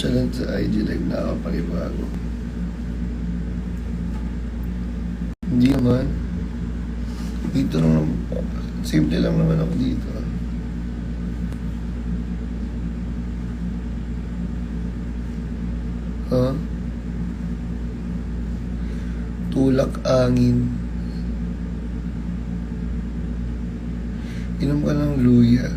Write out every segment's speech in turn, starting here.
nonchalant sa IG live, nakakapanibago. Hindi naman. Dito lang naman. Simple lang naman ako dito. Ha? Tulak angin. Inom ka ng luya.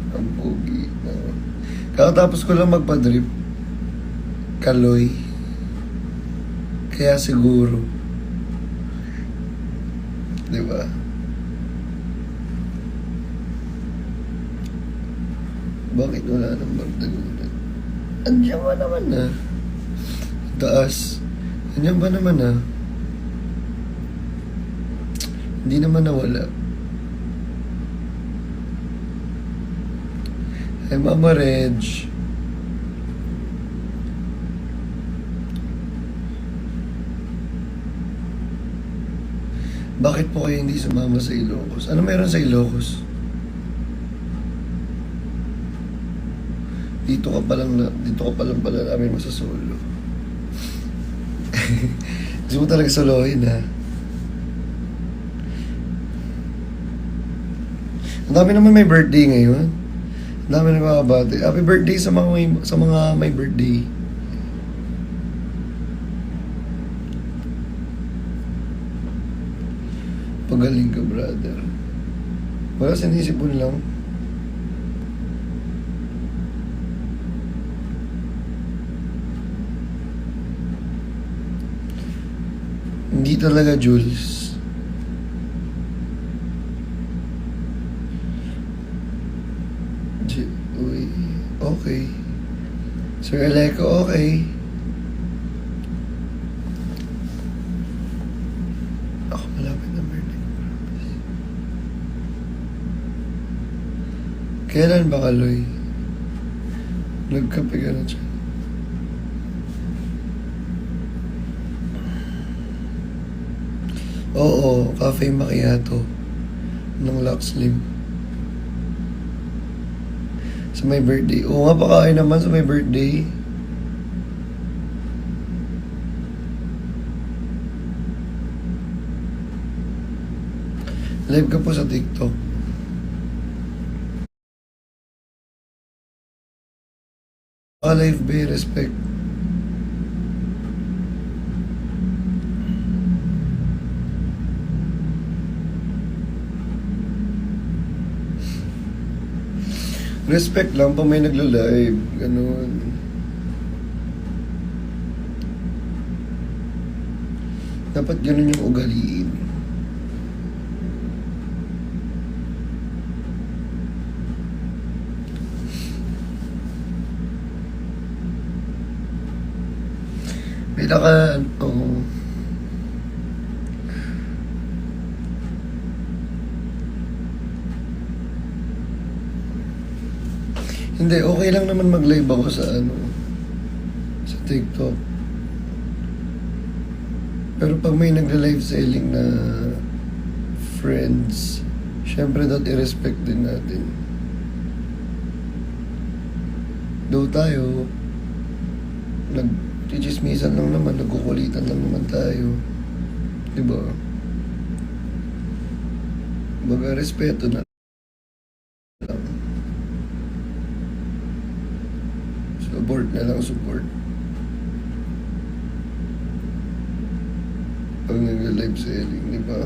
Ang pogi. Kakatapos ko lang magpa-drip. Kaloy. Kaya siguro. Diba? Bakit wala nang magdagulan? Andiyan ba naman na? Taas. Andiyan ba naman na? Hindi naman nawala. Ay, Mama Reg. Bakit po kayo hindi sumama sa Ilocos? Ano meron sa Ilocos? Dito ka pa lang pala namin masasolo. Gusto mo talaga solohin, ha? Ang dami naman may birthday ngayon. Ang dami nagkakabati. Happy birthday sa mga may birthday. Pagaling ka, brother. Wala, sinisipon lang. Hindi talaga, Jules. Uy, okay. Sir Aleco, okay. Ako malapit na birthday ko, promise. Kailan ba, Kaloy? Nagkape ka na siya. Oo, cafe macchiato ng Lux Slim. Sa may birthday. Oo nga, pakain naman sa may birthday. Live ka po sa TikTok. Live ba, respect. Respect lang pag may nagla-live. Ganun. Dapat ganun yung ugaliin. Hindi, okay lang naman mag-live ako sa sa TikTok. Pero pag may nagla-live selling na friends, syempre i-respect din natin. Though tayo, nag-chismisan lang naman, nagkukulitan lang naman tayo. Diba? Baga, respeto na lang. Support na lang, support. Pag nag-live selling, di ba?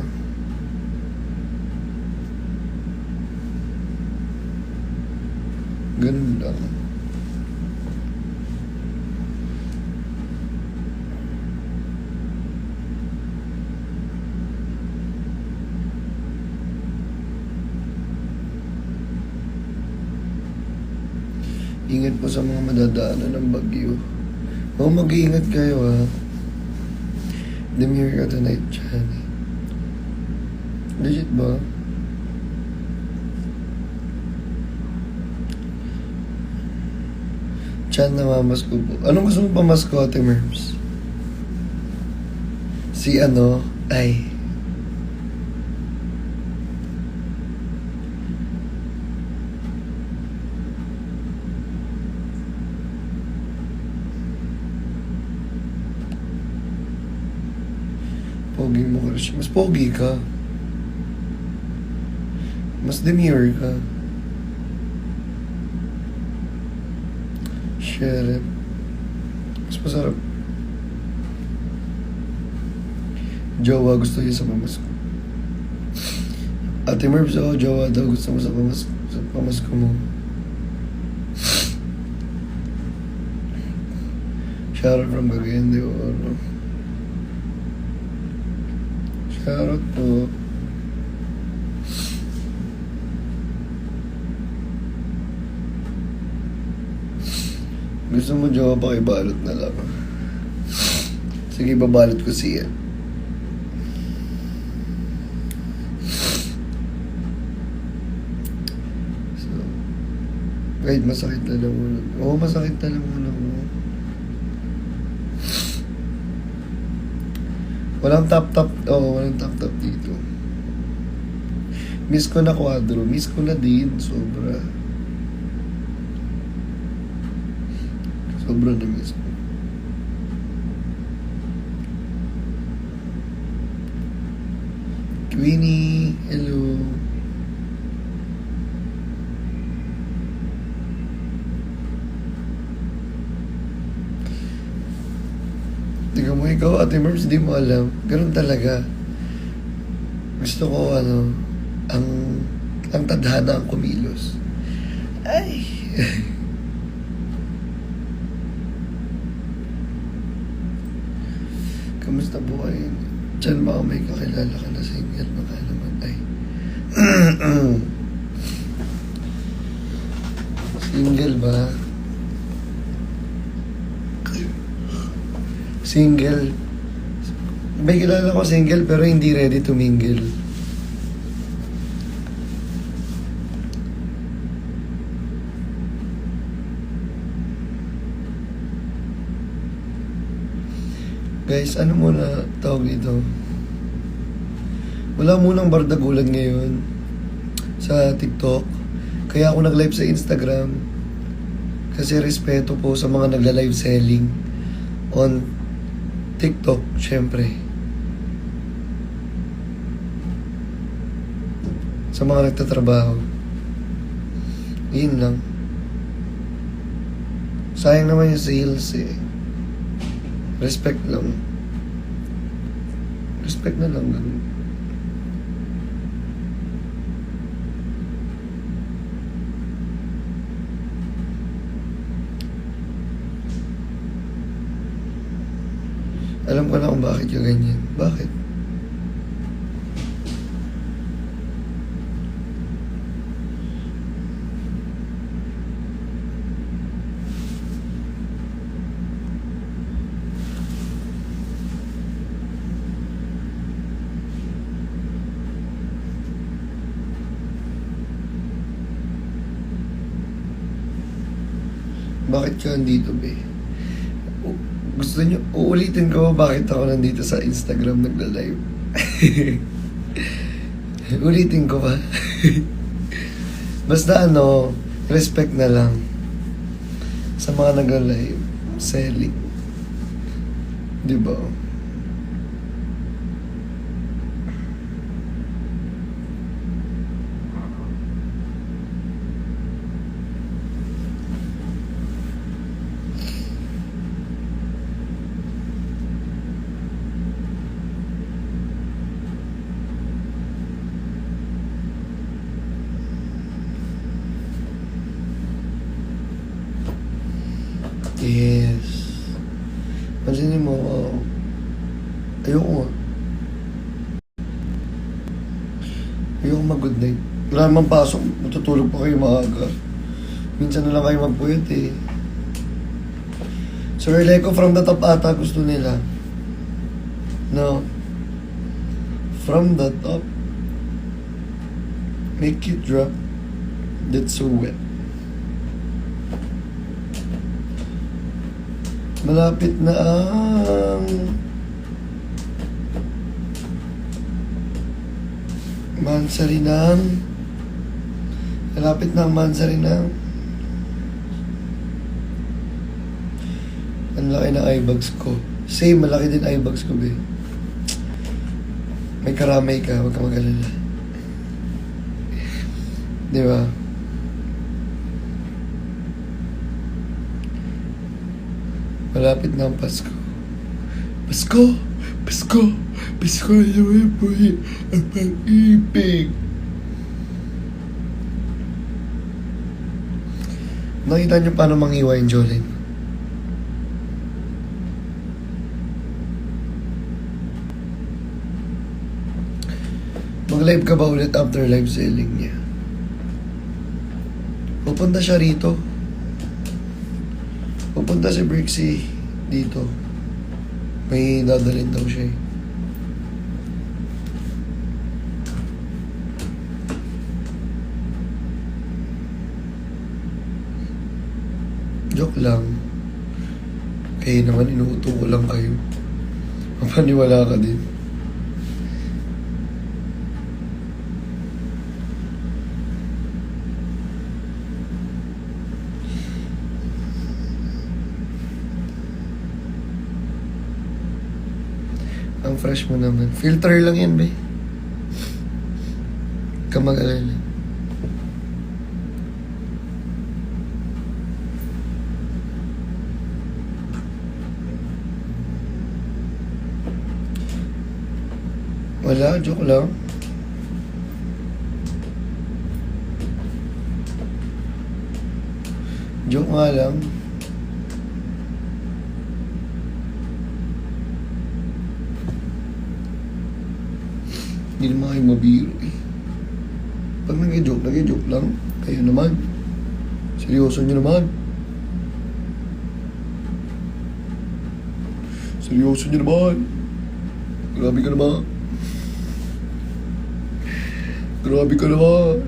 Ganun lang. Ingat po sa mga madadaanan ng bagyo. Oo, mag-iingat kayo, ha. Demure ka tonight, Chani. Legit ba? Chan na mamasko po. Anong gusto mo pamasko, Ate Merms? Si ano? Ay. Pogi mo, Krish. Mas pogi ka. Mas demure ka. Share it. Mas masarap. Jowa gusto niya sa pamasko. Ate Merms, jowa daw gusto mo sa pamasko mo. Shoutout from Cagayan de Oro. Shoutout po. Gusto mo jowa pa balot na lang. Sige, babalot ko siya. So, kahit masakit na lang muna. Oo, masakit na lang muna mo. Walang tap-tap. Oo, walang tap-tap dito. Miss ko na kwadro. Miss ko na din. Sobra. Sobra na miss ko. Queenie, hello. Tingnan mo ikaw, Ate Merms, di mo alam. Ganun talaga. Gusto ko, ang tadhana ang kumilos. Ay! Kamusta po kayo? Diyan baka may kakilala ka na single, baka naman ay. Single ba? Single. May kilala ko single pero hindi ready to mingle. Guys, ano muna tawag dito? Wala munang bardagulan ngayon sa TikTok. Kaya ako nag-live sa Instagram. Kasi respeto po sa mga nagla-live selling on TikTok, syempre. Sa mga nagtatrabaho. Yun lang. Sayang naman yung sales eh. Respect lang. Respect na lang. Alam ko na kung bakit yung ganyan. Bakit? Bakit ka nandito, be? Gusto nyo, uulitin ko bakit ako nandito sa Instagram nagla-live. Ulitin ko ba? Basta respect na lang sa mga nagla-live selling. Di ba? Yes. Pansinin mo, ayoko. Ayoko mag-good night. Wala naman pasok, matutulog pa kayo maaga. Minsan na lang kayo magpuyat eh. Sir Leco from the top ata gusto nila. No. From the top. Make it drop. That's so wet. Malapit na ang Mansarinang. Malapit na ang Mansarinang. Ang laki ng eye bags ko. Same, malaki din eye bags ko, be. May karamay ka, huwag ka mag-alala. Di ba? Malapit na ang Pasko. Pasko! Pasko! Pasko na naman po ang pag-ibig. Nakita niyo paano mangiwa yung Jolene? Mag-live ka ba ulit after live selling niya? Pupunta siya rito. Pupunta si Brixie dito. May dadalhin daw siya eh. Joke lang. Kaya naman inuuto ko lang kayo. Mapaniwala ka din. Ang fresh mo naman. Filter lang yan, be. Ka mag-alala. Wala, joke lang. Joke nga lang. Hindi naman kayo mabiro eh. Pag nag-joke lang. Kayo naman. Seryoso nyo naman. Seryoso nyo naman. Grabe ka naman. Grabe ka naman.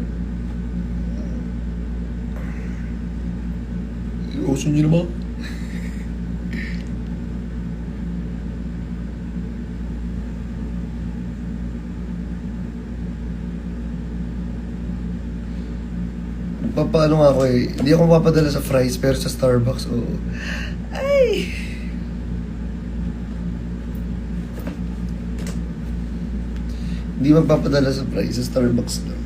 Seryoso nyo naman. Paano nga ako eh. Hindi ako mapapadala sa fries pero sa Starbucks, oo. Ay! Hindi magpapadala sa fries sa Starbucks lang.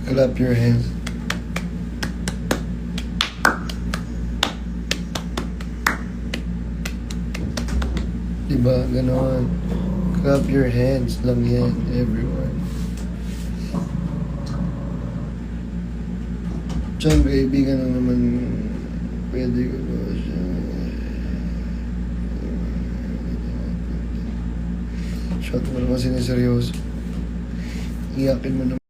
Clap your hands. Diba? Ganon. Clap your hands lang yan, everyone. Diyan, baby, ganun naman. Pwede ko ba siya? Shot mo naman siniseryoso. Iyakin mo naman.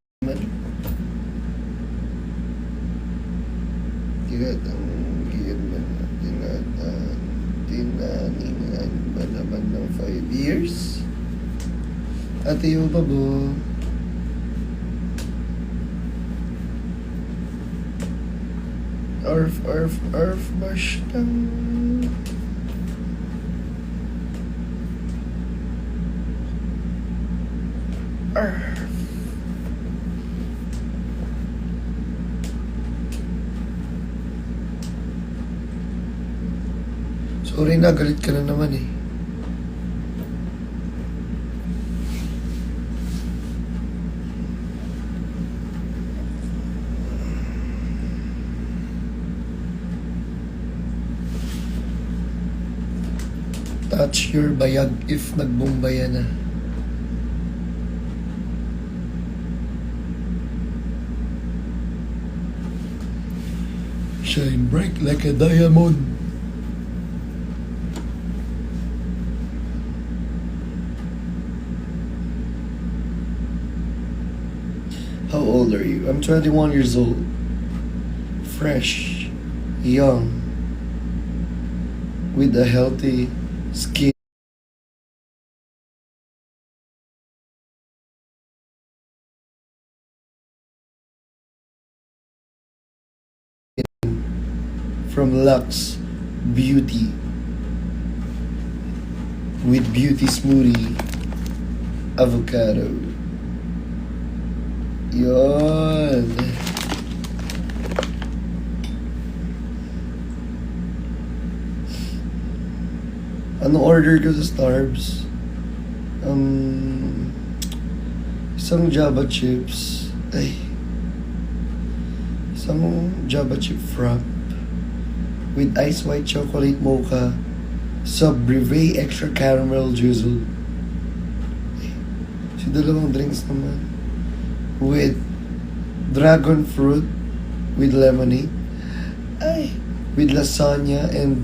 Tinaningan ba naman ng 5 years? Ate yung babo. Arf, arf, arf, bash lang. Arf. Sorry na, galit ka na naman eh. Touch your bayag if nagbumbaya na. Shine bright like a diamond. How old are you? I'm 21 years old. Fresh, young, with a healthy skin. from Lux Beauty with Beauty Smoothie Avocado. Yun. Ano order ko sa Starbucks? Isang Java chips. Isang Java chip frap with ice white chocolate mocha, sub brevet extra caramel drizzle. Si dalawang drinks naman. With dragon fruit with lemonade. With lasagna and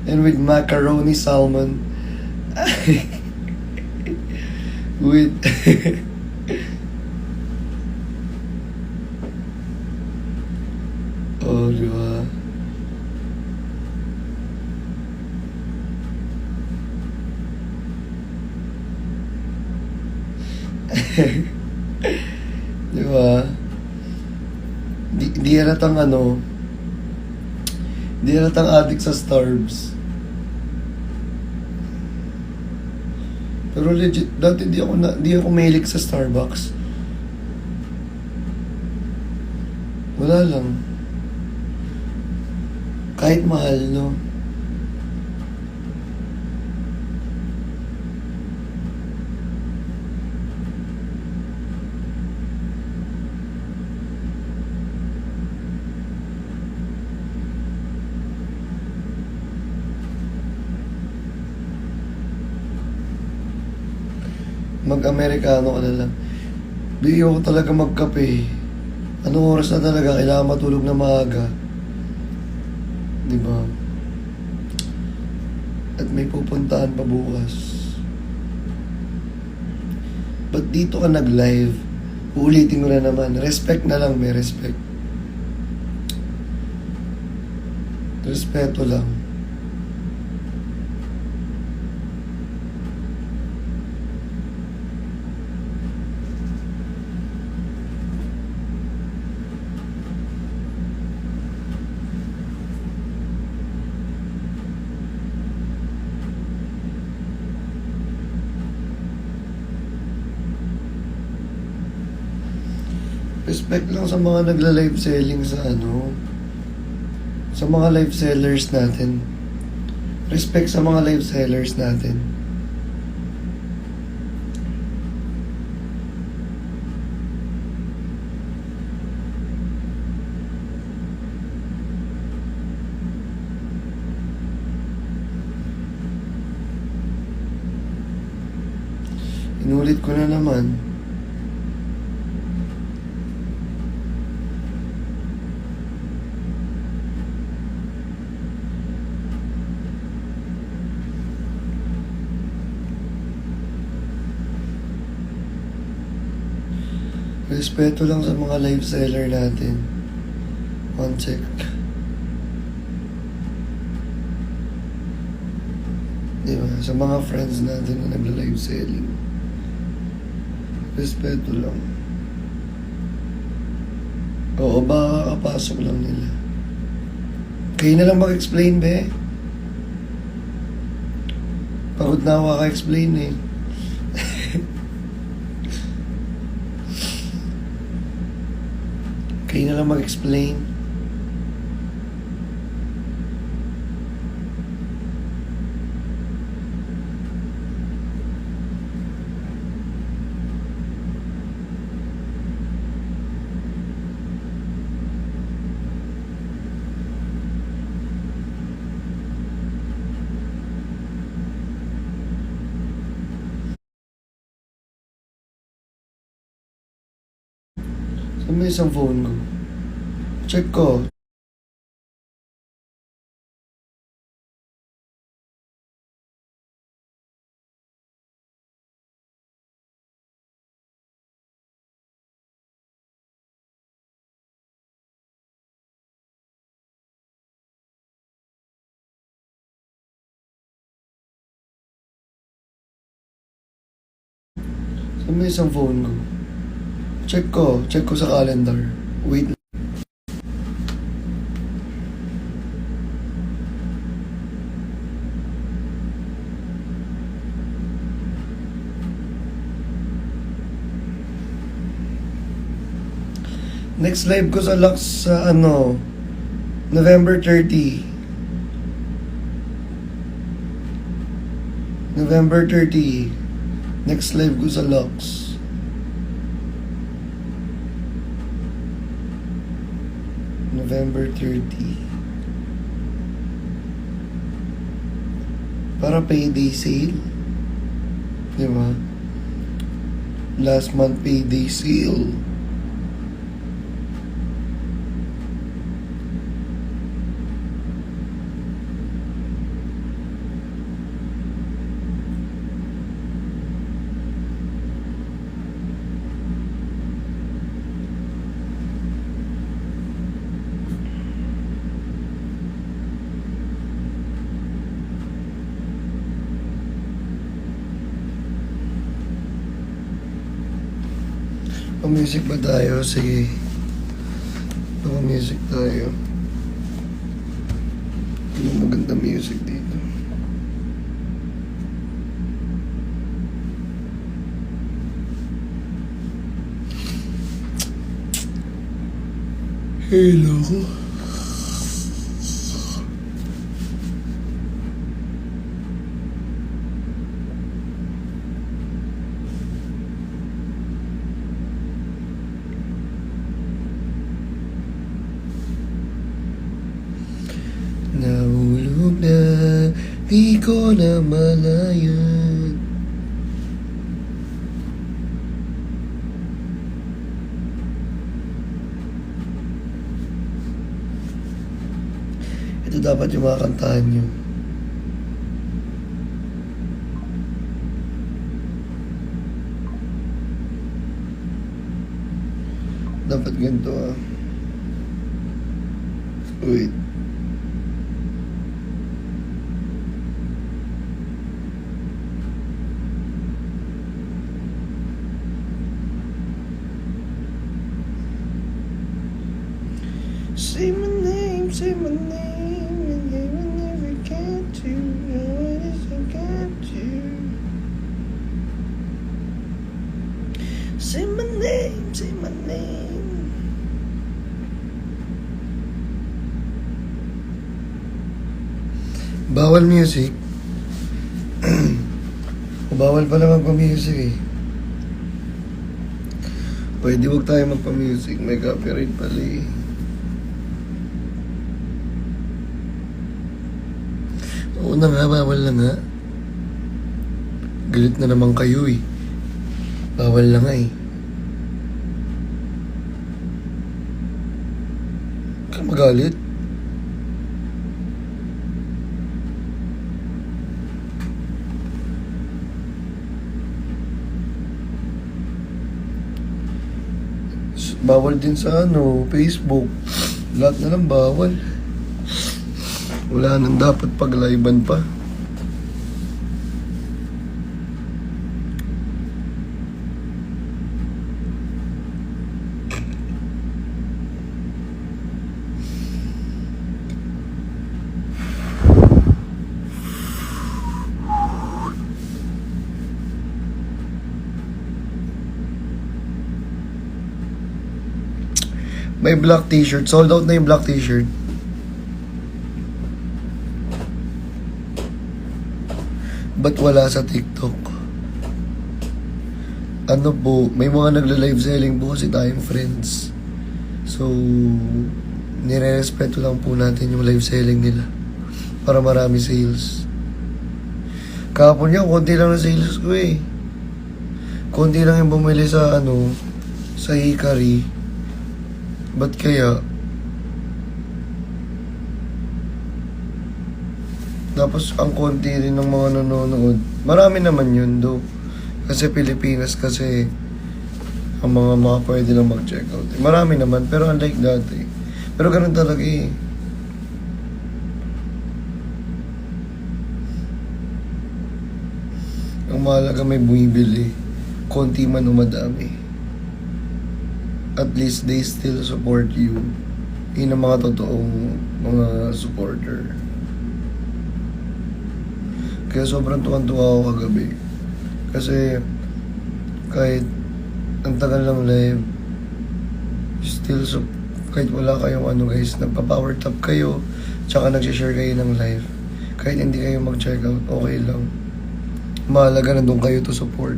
and with macaroni salmon. With oh, di ba? Di ba? Di halatang di halatang addict sa Starbucks. Pero legit, dati di ako mahilig sa Starbucks. Wala lang. Kahit mahal, no? Mag-Amerikano ka na lang. Di ako talaga magkape. Anong oras na talaga? Kailangan matulog na maaga. Di ba? At may pupuntahan pa bukas. Ba't dito ka nag-live? Uulitin ko na naman. Respect na lang, may respect. Respeto lang. Respect lang sa mga nagla-live selling sa sa mga live sellers natin. Respect sa mga live sellers natin. Inulit ko na naman. Respeto lang sa mga live seller natin. One check. Diba? Sa mga friends natin na nagla-live selling. Respeto lang. Oo, baka kakapasok lang nila. Kayo na lang mag-explain, be. Pagod na ako kaka-explain eh. Kayo na lang mag-explain. Saan may isang phone ko? Check ko. Saan may isang phone ko? Check ko. Check ko sa calendar. Wait. Next live ko sa Lux sa ano, November 30. November 30. Next live ko sa Lux. November 30. Para payday sale. Diba? Last month payday sale. Music ba tayo? Sige. Music tayo. Yung maganda music dito. Hello ko. Nahulog na, di ko na malayan. Ito dapat yung mga kantahan nyo. Dapat ganito ah. Wait. Say my name, and I will never get to know what is I got to. Say my name, say my name. Bawal music. Bawal pala magpa-music eh. Pwede wag tayo magpa-music, may copyright pala eh. Oo na nga, bawal na nga. Galit na naman kayo eh. Bawal na nga eh. Kaya magalit. Bawal din sa ano, Facebook. Lahat na lang bawal. Wala nang dapat pag-livean pa. May black t-shirt. Sold out na yung black t-shirt. Ba't wala sa TikTok? Ano po, may mga nagla-live selling po kasi tayong friends. So, nire-respeto lang po natin yung live selling nila para marami sales. Kahapon yan, konti lang na sales ko eh. Konti lang yung bumili sa ano, sa Hikari. Ba't kaya? Tapos ang konti rin ng mga nanonood. Marami naman yun do. Kasi Pilipinas kasi ang mga pwede lang mag-check out. Marami naman pero unlike dati. Pero ganun talaga eh. Ang mahalaga may bumibili. Konti man o madami. At least they still support you. Yun ang mga totoong mga supporter. Kaya sobrang tuwan-tuwa ako kagabi. Kasi kahit ang tagal ng live, Still, so, kahit wala kayong ano guys, nagpa-power tap kayo, tsaka nag-share kayo ng live. Kahit hindi kayo mag-check out, okay lang. Mahalaga na doon kayo to support.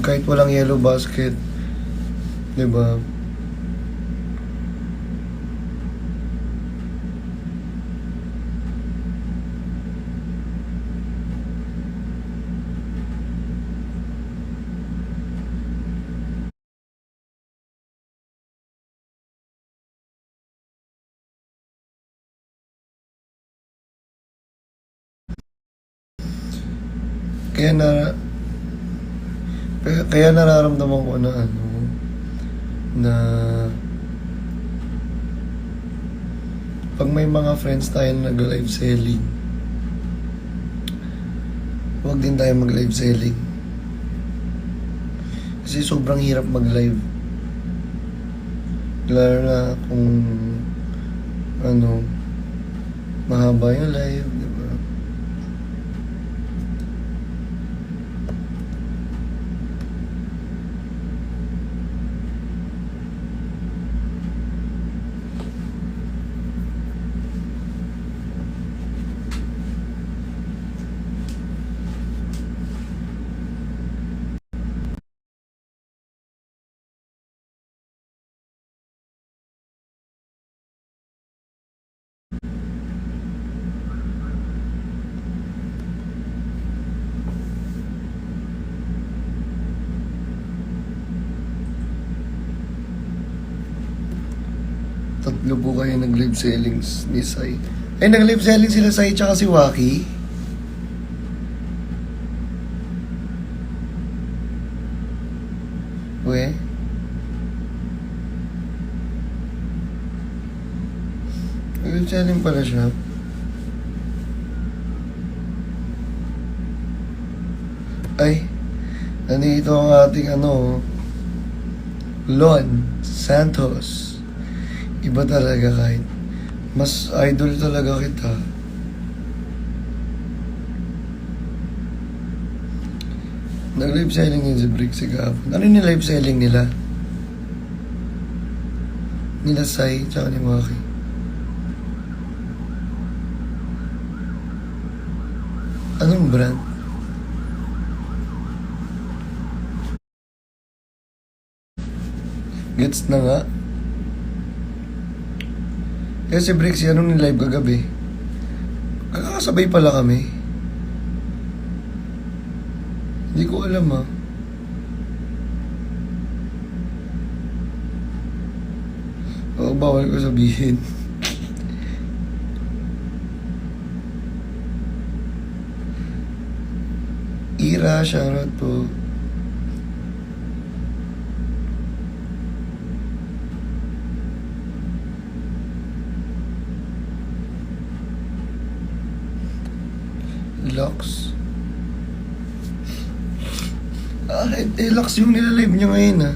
Kahit walang yellow basket, 'di ba? Kaya na kaya nararamdaman ko na ano na pag may mga friends tayo na nag-live selling, huwag din tayo mag-live selling. Kasi sobrang hirap mag-live. Lalo na kung ano, mahaba yung live, di ba? Tatlo po kayo nag-live sellings ni Sai. Ay, nag-live selling sila Sai tsaka si Waki. We? Nag-live selling pala siya. Ay, nandito ang ating ano, Lon Santos. Iba talaga kahit. Mas idol talaga kita. Nag-live selling yun si Brixie kahapon. Ano yung live selling nila? Nila Sai, tsaka ni Maki. Anong brand? Gets na nga. Kasi Brixie, anong ni-live kagabi? Kakasabay pala kami. Hindi ko alam ah. Oo, bawal ko sabihin. Ira, shoutout po. Lux. Lux yung nilalive niya ngayon ah.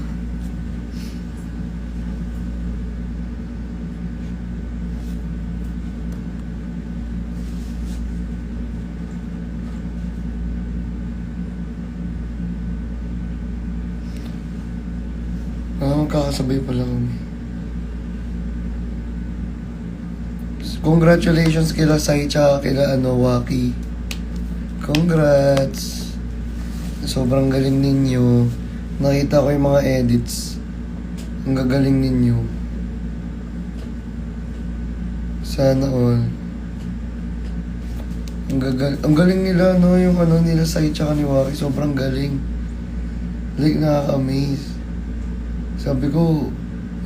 Kakasabay pa lang kami. Congratulations kila Sai tsaka kila Waki. Congrats! Sobrang galing ninyo. Nakita ko yung mga edits. Ang gagaling ninyo. Sana all. Ang galing nila, no? Yung ano nila Sai tsaka ni Waki. Sobrang galing. Like, nakaka-amaze. Sabi ko,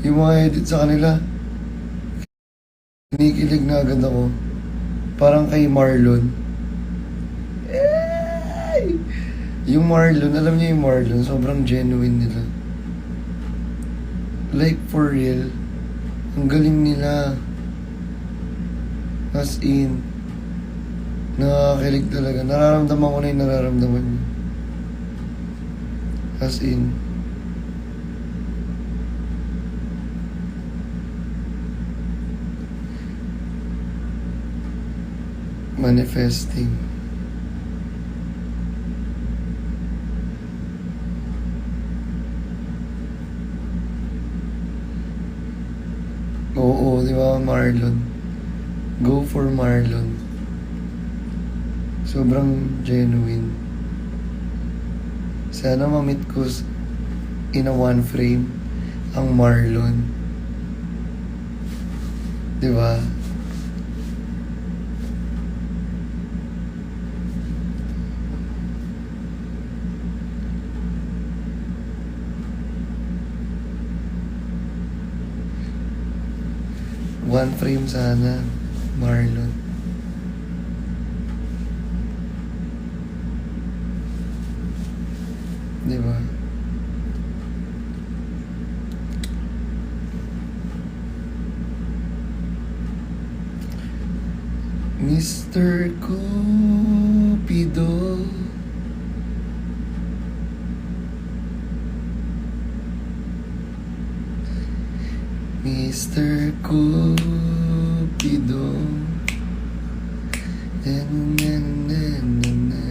yung mga edit sa kanila, kinikilig na agad ako. Parang kay Marlon. Yung Marlon, alam niyo yung Marlon, sobrang genuine nila. Like, for real. Ang galing nila. As in, nakakakilig talaga. Nararamdaman ko na yung nararamdaman niyo. As in. Manifesting. Oo, di ba, Marlon? Go for Marlon. Sobrang genuine. Sana ma-meet ko in a one frame ang Marlon. Di ba? One frame sana, Marlon. Di ba? Mr. Cupido. Mr. Cupido. Na, na, na, na, na.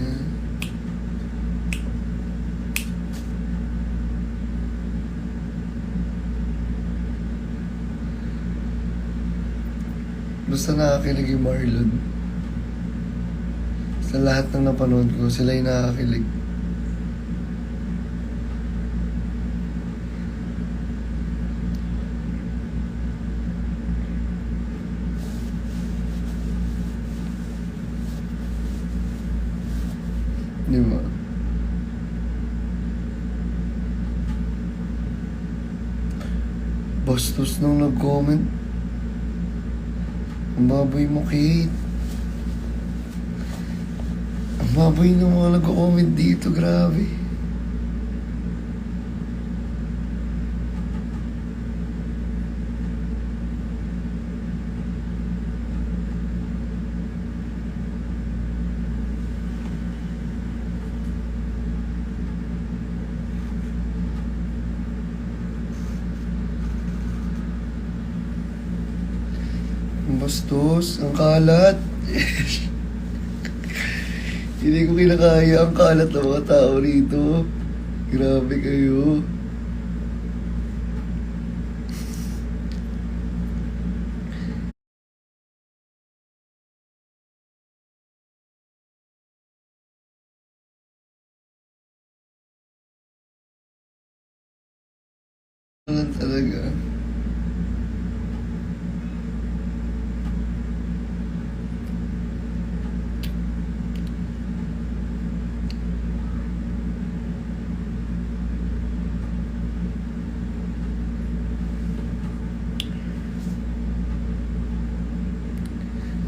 Basta nakakilig yung Marlon. Sa lahat ng napanood ko, sila yung nakakilig. Di ba? Bastos nung nag-comment. Ang baboy mo, Kate. Ang baboy ng mga nag-comment dito, grabe. Ang bastos, ang kalat. Hindi ko kinakaya ang kalat ng mga tao rito. Grabe kayo. Ano talaga?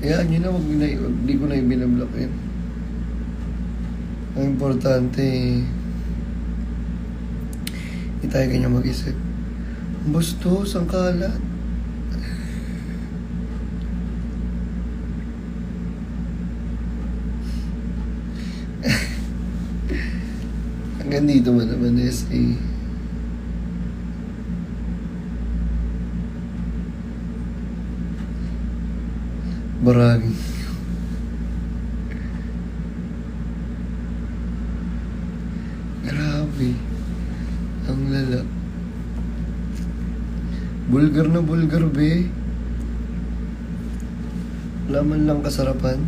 Yan, yun na, di ko na ibinablock yun. Ang importante, hindi tayo ganyan mag-isip. Bastos, ang kalat. Hanggang dito man naman, SA. Barangay. Grabe. Ang lala. Bulgar na bulgar, be. Wala man lang kasarapan.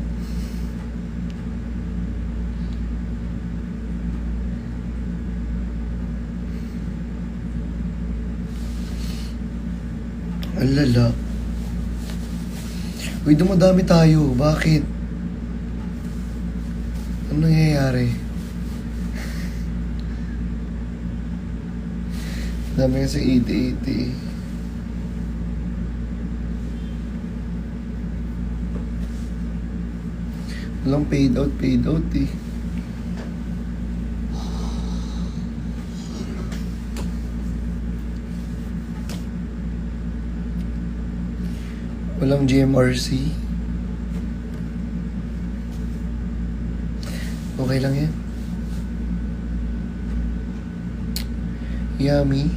Ang lala. Uy, dumadami tayo. Bakit? Ano nangyayari? Dami kasi 80-80. Walang paid out eh. Walang GMRC. Okay lang yan. Yummy.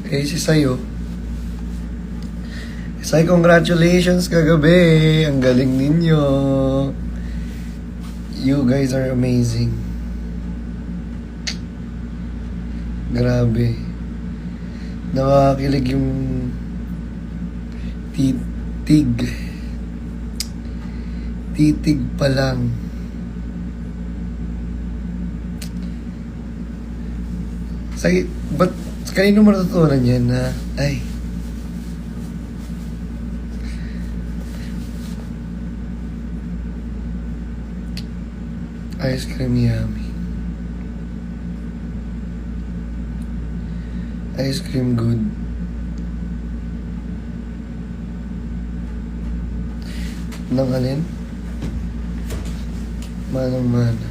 Kasi sa'yo, Say, congratulations kagabi. Ang galing ninyo. You guys are amazing. Grabe. Nakakakilig yung titig pa lang. Say, ba't kanino mo natutunan yan na, ay, ice cream yummy. Ice cream good. Nang alin? Manang-mana.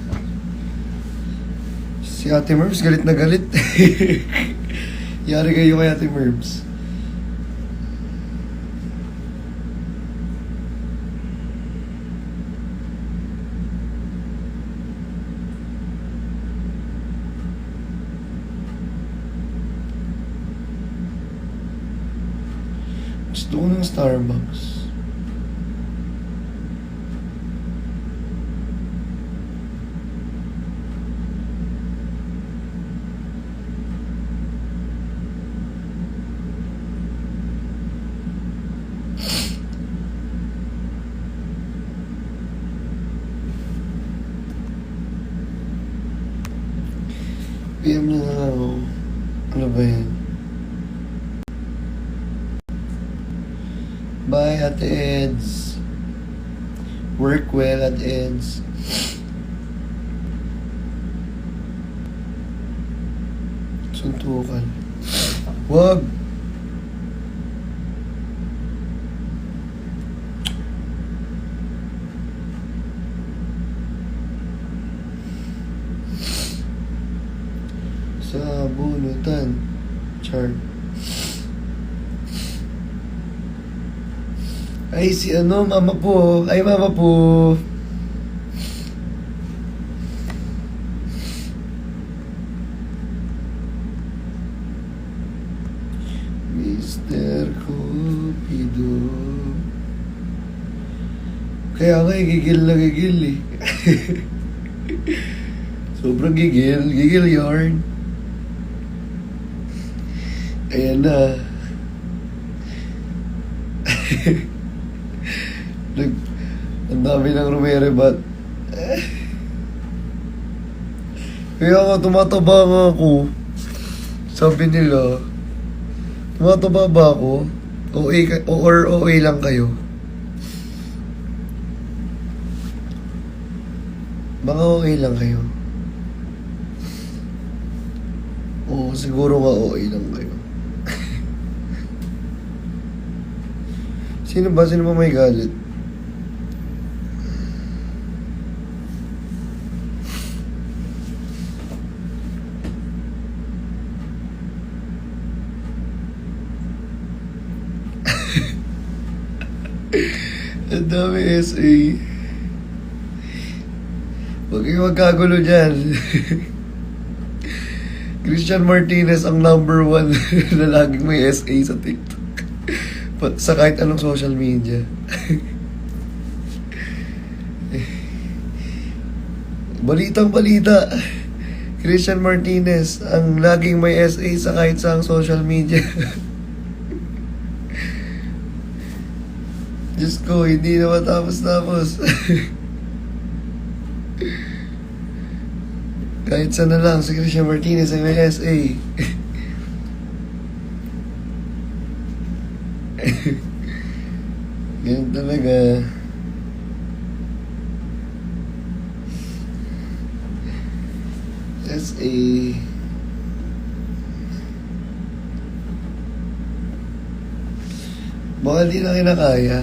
Si Ate Merbs, galit na galit. Yari kayo kay Ate Merbs. Gusto ko ng Starbucks. PM niya na ako. Ano ba yan? Bye, Ate Eds. Work well, Ate Eds. Suntukan. Wag! Sa bunutan. Char. Ay, si ano, mama po. Ay, mama po. Mr. Cupido. Kaya nga, gigil na gigil eh. Sobrang gigil. Gigil yarn. Ayan na. Ang dami ng rumerebat. Kaya nga, tumataba nga ako. Sabi nila, tumataba ba ako? Or OA lang kayo? Baka OA lang kayo. Oo, siguro nga OA lang kayo. Sino ba may galit? Ang dami SA. Huwag kayong magkagulo dyan. Christian Martinez ang number 1 na laging may SA sa TikTok. Sa kahit anong social media. Balitang balita. Christian Martinez ang laging may SA sa kahit saang social media. Diyos ko, hindi na matapos-tapos. Kahit saan na lang, si Christian Martinez ay may SA. Ganyan talaga. SA. Baka di na kinakaya.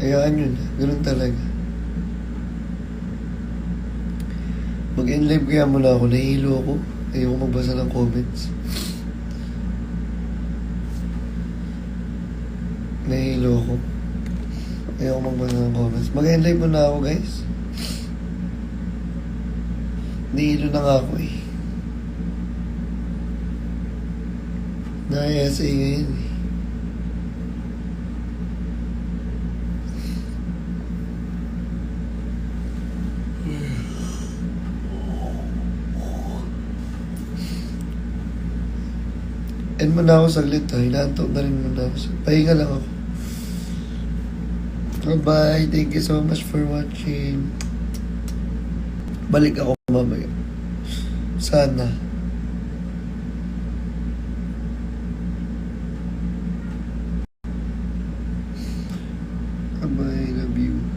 Hayaan yun. Ganun talaga. Mag-enlive kaya muna ako. Nahihilo ako. Ayoko magbasa ng comments. niloko. Ayaw ko magbasa ng comments. Mag-end live muna ako, guys. Nihilo na nga ako eh. Na-SA ngayon eh. End muna ako saglit ha. Inaantok na rin muna ako. Pahinga lang ako. Bye-bye. Thank you so much for watching. Balik ako mamaya. Sana. Bye-bye. Love you.